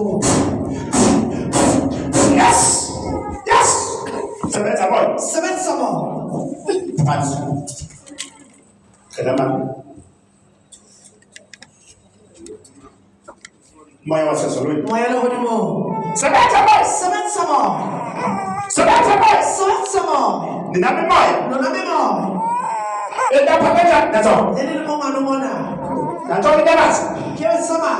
school. Yes. Yes. Sebenza boy. Sebenza mo. Phansi. Khela moya wasezulwini. Moya lehodimo. Sebenza boy. Sebenza mo. Sebenza boy. Sebenza mo. Ninami moya. Nonami mo. Lapha kanjani nazo? Leli limongano mona. Nazo inyabazi. Kiyo sama.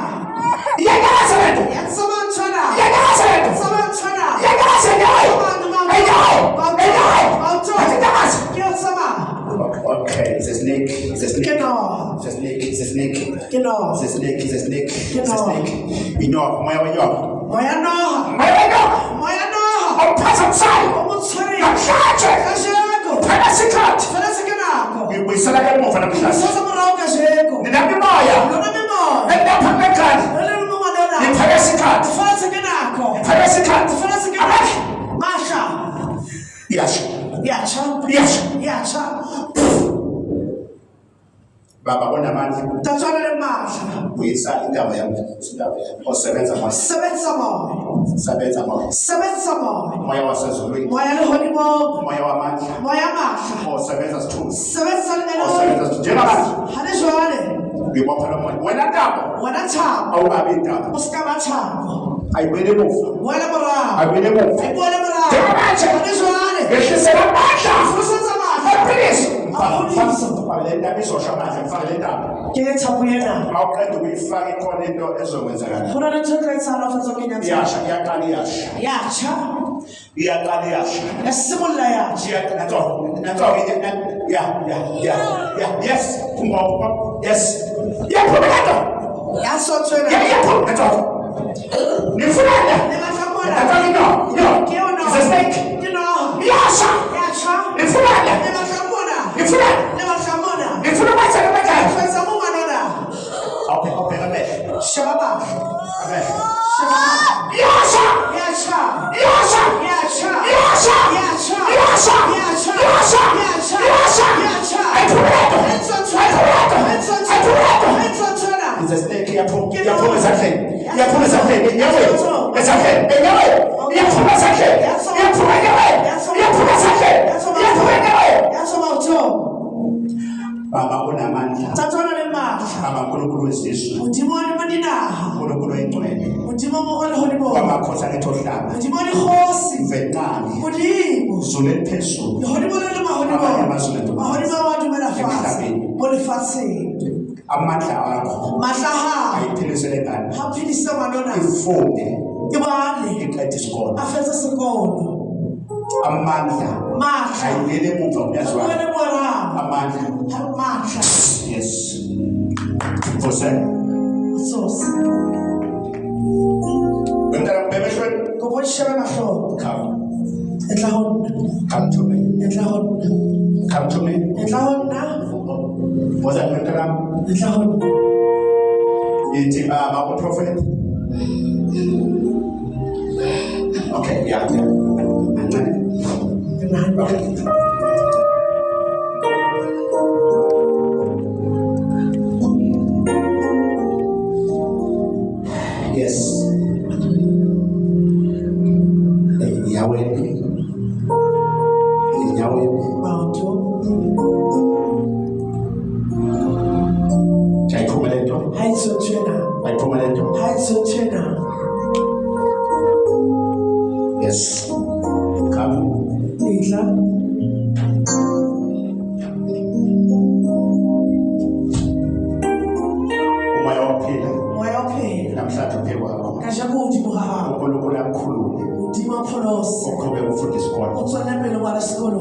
Iyanyakaza lento. Yatsama ntshona. Iyanyakaza lento. Yatsama ntshona. Iyanyakaza nyayo. Kiyo sama. Okay, it's a snake. It's a snake. Kino. It's a snake. It's a snake. Kino. It's a snake. It's a snake. It's a Kino. snake. Inyoka, moya wenyoka. Moya noha. Moya wenyoka. Moya noha. Awuphatha msali. Umutshwari. Namhlanje. Kasheko. Phela sikhathi. Fela sekenako. Ngibuyisela emuva namhlanje. Sasa murawo kasheko. Ninami moya. Nonami mo. Lapha kanjani? Leli limongano na. Ngiphela sikhathi. Fela sekenako. Phela sikhathi. Fela sekenako. Masha. Yasho. Yacha. Yasho. Yacha. Baba onamandla. Tatshana le masha. Buyisa indaba yami. Osebenza moya. Sebenza mo. Sebenza moya. Sebenza mo. Moya wasezulwini. Moya lehodimo. Moya wamandla. Moya masha. Osebenza sithunzi. Sebenza le Osebenza njengamanje. Hane jwale. Ngibophela moya. Wena Ntambo. Wena Thabo. Awubabi Ntambo. Usikaba Thabo. Ayibuyele emuva. Wena marawo. Ayibuyele emuva. Ayibuyele marawo. Njengamanje. Hane jwale. Ngehlisela amandla. Fusenza masha. Eqiniso. Awuliso. Ngifake le ntambo izosha amandla. Ngifake le ntambo. Ke Thabo yena. Mawuqeda ukuyifaka ikhona into ezokwenzakala. Kuna le ntho e tsala fa zonke nyatsa. Iyasha, iyaqala iyasha. Yacha. Iyaqala iyasha. Yasimolla yacha. Yes. Yes. Yaphumela. Yasothwena. Yaphumela. Nifuna. Nemathamona. No. Ke ona. It's a snake. Ke no. Iyasha. Yacha. Nifuna. Nemathamona. Nifuna. Nemathamona. Nifuna manje manje. Fenza mo manona. Okay, amen. Shababa. Amen. Shababa. Iyasha. Yacha. Iyasha. Yacha. Iyasha. Yacha. Iyasha. Yacha. Iyasha. Yacha. Iyasha. Yacha. Ayiphumelele. Ensothwena. Ensothwena. Ensothwena. It's a snake. Iyaphuma ezandleni. Iyaphuma ezandleni. Enyaweni. Ezandleni. Enyaweni. Iyaphuma ezandleni. Iyaphuma enyaweni. Iyaphuma ezandleni. Iyaphuma enyaweni. Yasoma utho. Baba unamandla. Tatshana le masha. Baba uNkulunkulu wezizwe. Modimo wa dinaha. uNkulunkulu oyingcwele. Modimo mo le hodimo. Kwamakhosi aletha umhlaba. Modimo wa dikgosi. Mvenqani. Modimo. Zulu eliphezulu. Hodimo le mahodimo. Abanye amazulu eNtshona. Mahodimo wa dumela fatshe. Emhlabeni. Mo lefatsheng. Amandla akho. Matla ha. Ayiphilisele ngani. Ha philisa manona. Ifunde. Ibale. Iqede isikolo. Afetsa sekolo. Amandla. Matla. Ayibuyele emuva uyazwana. Wena mora. Amandla. Matla. Yes. Vose. Sosi. Wentela mbebeshweni. Go shebe mahlo. Come. Etla honna. Come to me. Etla honna. Come to me. Etla honna. Was that wentela? Etla honna. Ithi baba uProphet. Okay, yeah. Okay. Yes. Yahweh. Bauto. Ayiphumelele. Haitsothwena. Ayiphumelele. Haitsothwena. Yes. Come. Etla. Umoya ophila. Moya ophela. Namhlanje uphe kwakho. Kasha ko udimo ga gago. uNkulunkulu akukhulule. Udimo pholosa. Uqhubeke ufundise isikolo. O tswela pele ngwana sekolo.